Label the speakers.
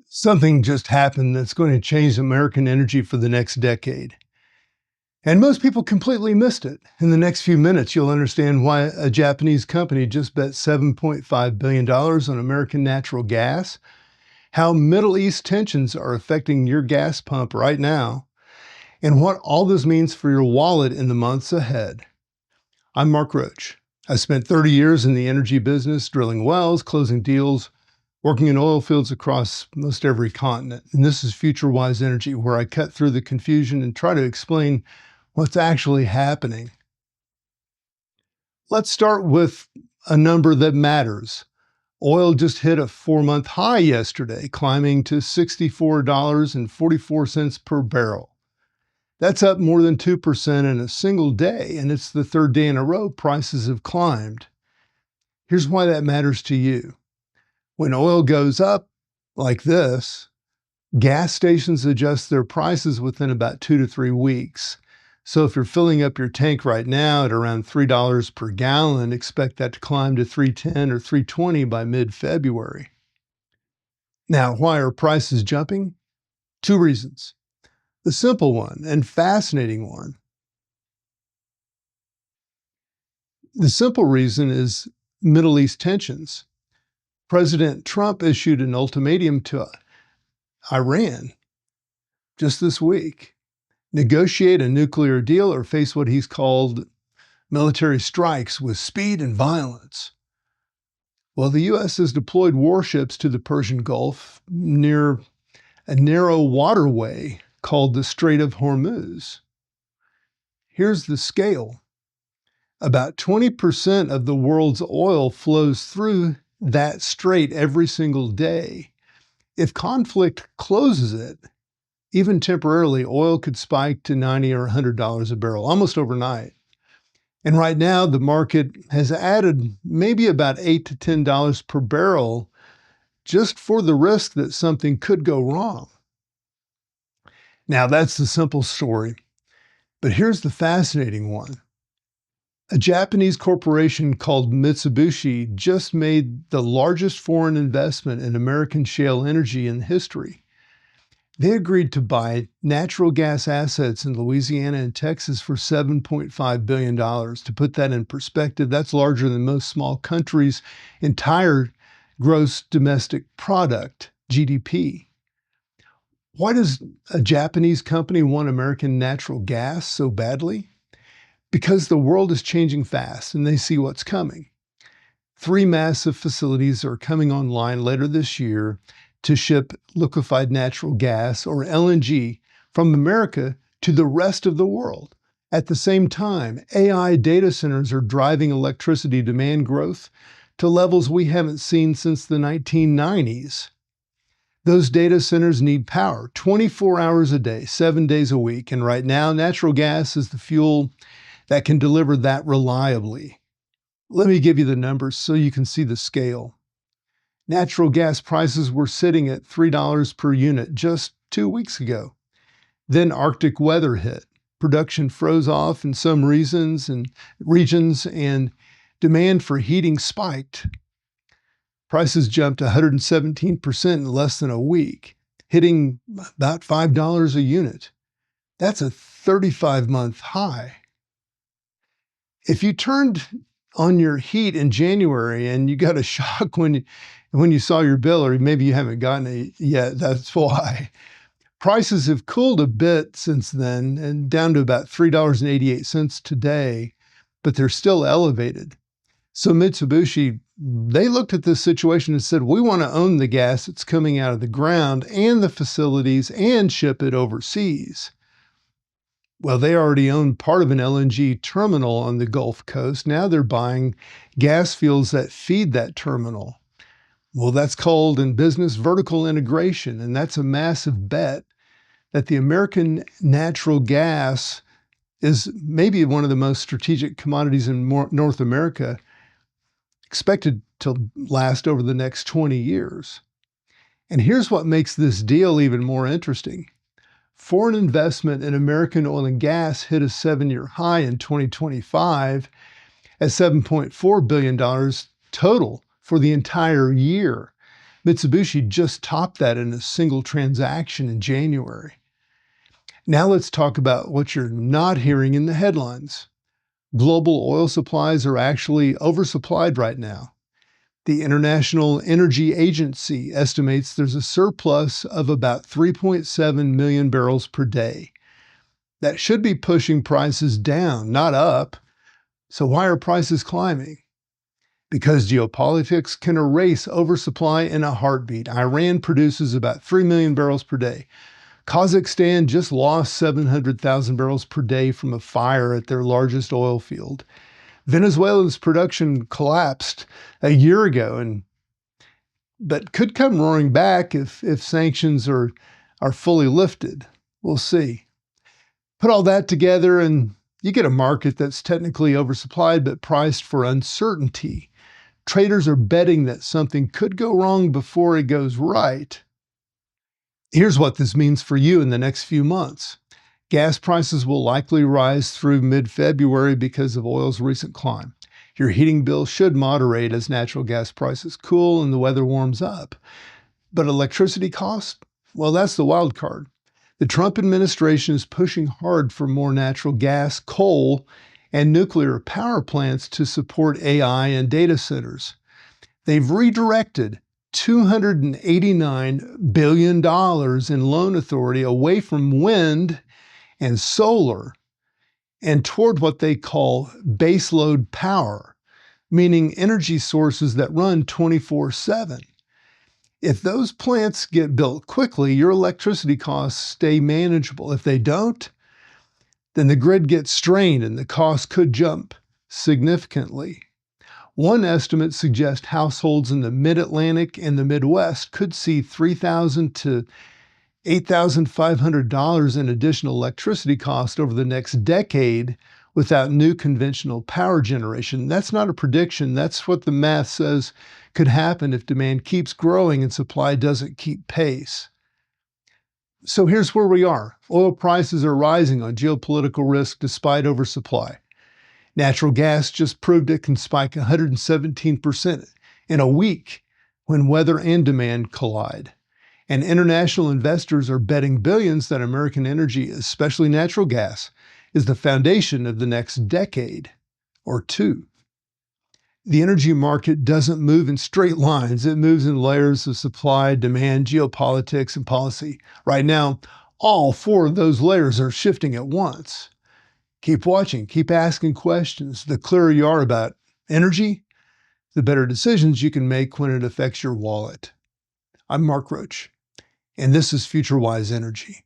Speaker 1: Something just happened that's going to change American energy for the next decade. And most people completely missed it. In the next few minutes, you'll understand why a Japanese company just bet $7.5 billion on American natural gas, how Middle East tensions are affecting your gas pump right now, and what all this means for your wallet in the months ahead. I'm Mark Roach. I spent 30 years in the energy business, drilling wells, closing deals, working in oil fields across most every continent. And this is FutureWise Energy, where I cut through the confusion and try to explain what's actually happening. Let's start with a number that matters. Oil just hit a 4-month high yesterday, climbing to $64.44 per barrel. That's up more than 2% in a single day, and it's the third day in a row prices have climbed. Here's why that matters to you. When oil goes up like this, gas stations adjust their prices within about 2 to 3 weeks. So if you're filling up your tank right now at around $3 per gallon, expect that to climb to $3.10 or $3.20 by mid-February. Now, why are prices jumping? 2 reasons. The simple one and fascinating one. The simple reason is Middle East tensions. President Trump issued an ultimatum to Iran just this week. Negotiate a nuclear deal or face what he's called military strikes with speed and violence. Well, the U.S. has deployed warships to the Persian Gulf near a narrow waterway called the Strait of Hormuz. Here's the scale. About 20% of the world's oil flows through that strait every single day. If conflict closes it, even temporarily, oil could spike to $90 or $100 a barrel, almost overnight. And right now, the market has added maybe about $8 to $10 per barrel just for the risk that something could go wrong. Now, that's the simple story. But here's the fascinating one. A Japanese corporation called Mitsubishi just made the largest foreign investment in American shale energy in history. They agreed to buy natural gas assets in Louisiana and Texas for $7.5 billion. To put that in perspective, that's larger than most small countries' entire gross domestic product, GDP. Why does a Japanese company want American natural gas so badly? Because the world is changing fast and they see what's coming. 3 massive facilities are coming online later this year to ship liquefied natural gas, or LNG, from America to the rest of the world. At the same time, AI data centers are driving electricity demand growth to levels we haven't seen since the 1990s. Those data centers need power 24 hours a day, 7 days a week, and right now, natural gas is the fuel that can deliver that reliably. Let me give you the numbers so you can see the scale. Natural gas prices were sitting at $3 per unit just 2 weeks ago. Then Arctic weather hit. Production froze off in some regions, and demand for heating spiked. Prices jumped 117% in less than a week, hitting about $5 a unit. That's a 35-month high. If you turned on your heat in January and you got a shock when you saw your bill, or maybe you haven't gotten it yet, that's why. Prices have cooled a bit since then and down to about $3.88 today, but they're still elevated. So Mitsubishi, they looked at this situation and said, we want to own the gas that's coming out of the ground and the facilities and ship it overseas. Well, they already own part of an LNG terminal on the Gulf Coast. Now they're buying gas fields that feed that terminal. Well, that's called in business vertical integration, and that's a massive bet that the American natural gas is maybe one of the most strategic commodities in North America, expected to last over the next 20 years. And here's what makes this deal even more interesting. Foreign investment in American oil and gas hit a 7-year high in 2025 at $7.4 billion total for the entire year. Mitsubishi just topped that in a single transaction in January. Now let's talk about what you're not hearing in the headlines. Global oil supplies are actually oversupplied right now. The International Energy Agency estimates there's a surplus of about 3.7 million barrels per day. That should be pushing prices down, not up. So why are prices climbing? Because geopolitics can erase oversupply in a heartbeat. Iran produces about 3 million barrels per day. Kazakhstan just lost 700,000 barrels per day from a fire at their largest oil field. Venezuela's production collapsed a year ago, but could come roaring back if sanctions are fully lifted. We'll see. Put all that together and you get a market that's technically oversupplied but priced for uncertainty. Traders are betting that something could go wrong before it goes right. Here's what this means for you in the next few months. Gas prices will likely rise through mid-February because of oil's recent climb. Your heating bill should moderate as natural gas prices cool and the weather warms up. But electricity costs? Well, that's the wild card. The Trump administration is pushing hard for more natural gas, coal, and nuclear power plants to support AI and data centers. They've redirected $289 billion in loan authority away from wind and solar and toward what they call baseload power, meaning energy sources that run 24/7. If those plants get built quickly, your electricity costs stay manageable. If they don't, then the grid gets strained and the cost could jump significantly. One estimate suggests households in the Mid-Atlantic and the Midwest could see $3,000 to $8,500 in additional electricity cost over the next decade without new conventional power generation. That's not a prediction. That's what the math says could happen if demand keeps growing and supply doesn't keep pace. So here's where we are. Oil prices are rising on geopolitical risk despite oversupply. Natural gas just proved it can spike 117% in a week when weather and demand collide. And international investors are betting billions that American energy, especially natural gas, is the foundation of the next decade or two. The energy market doesn't move in straight lines. It moves in layers of supply, demand, geopolitics, and policy. Right now, all four of those layers are shifting at once. Keep watching, keep asking questions. The clearer you are about energy, the better decisions you can make when it affects your wallet. I'm Mark Roach, and this is FutureWise Energy.